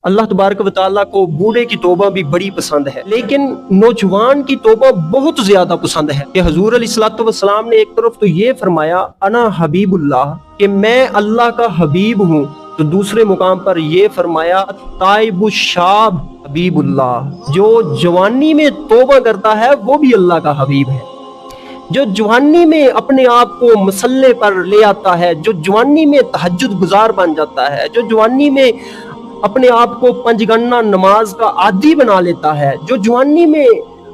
अल्लाह तबारक व तआला को बूढ़े की तौबा भी बड़ी पसंद है, लेकिन नौजवान की तौबा बहुत ज्यादा पसंद है कि हुजूर अलैहिस्सलातु वस्सलाम ने एक तरफ तो ये फरमाया अना हबीबुल्लाह कि मैं अल्लाह का हबीब हूँ, तो दूसरे मुकाम पर ये फरमाया ताइबुशाब हबीबुल्लाह, जो जवानी में तौबा करता है वो भी अल्लाह का हबीब है। जो जवानी में अपने आप को मसल्ले पर ले आता है, जो जवानी में तहज्जुद गुजार बन जाता है, जो जवानी में अपने आप को पंजगन्ना नमाज का आदी बना लेता है, जो जवानी में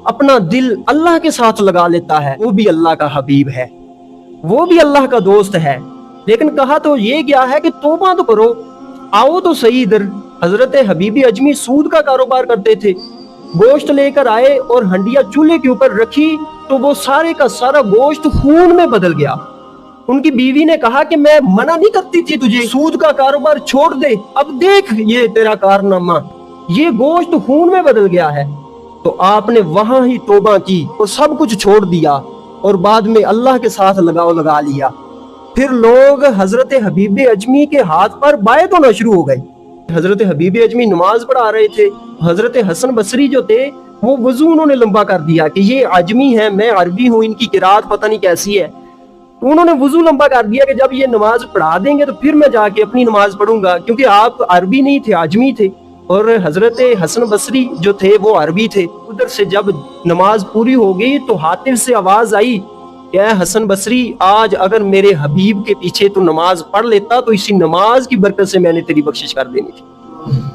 अपना दिल अल्लाह के साथ लगा लेता है, वो भी अल्लाह का हबीब है, वो भी अल्लाह का दोस्त है। लेकिन कहा तो ये गया है कि तौबा तो करो, आओ तो सही इधर। हजरत हबीबी अजमी सूद का कारोबार करते थे, गोश्त लेकर आए और हंडिया चूल्हे के ऊपर रखी तो वो सारे का सारा गोश्त खून में बदल गया। उनकी बीवी ने कहा कि मैं मना नहीं करती थी तुझे, सूद का कारोबार छोड़ दे, अब देख ये तेरा कारनामा, ये गोश्त खून में बदल गया है। तो आपने वहां ही तौबा की और सब कुछ छोड़ दिया और बाद में अल्लाह के साथ लगाव लगा लिया। फिर लोग हजरत हबीब अजमी के हाथ पर बायत होना शुरू हो गए। हजरत हबीब अजमी नमाज पढ़ा रहे थे, हजरत हसन बसरी जो थे वो वजू उन्होंने लंबा कर दिया कि ये अजमी है, मैं अरबी हूँ, इनकी किरात पता नहीं कैसी है। तो उन्होंने वजू लंबा कर दिया कि जब ये नमाज पढ़ा देंगे तो फिर मैं जाके अपनी नमाज पढ़ूंगा, क्योंकि आप अरबी नहीं थे, आजमी थे और हजरत हसन बसरी जो थे वो अरबी थे। उधर से जब नमाज पूरी हो गई तो हातिफ से आवाज आई कि हसन बसरी, आज अगर मेरे हबीब के पीछे तो नमाज पढ़ लेता तो इसी नमाज की बरकत से मैंने तेरी बख्शिश कर देनी थी।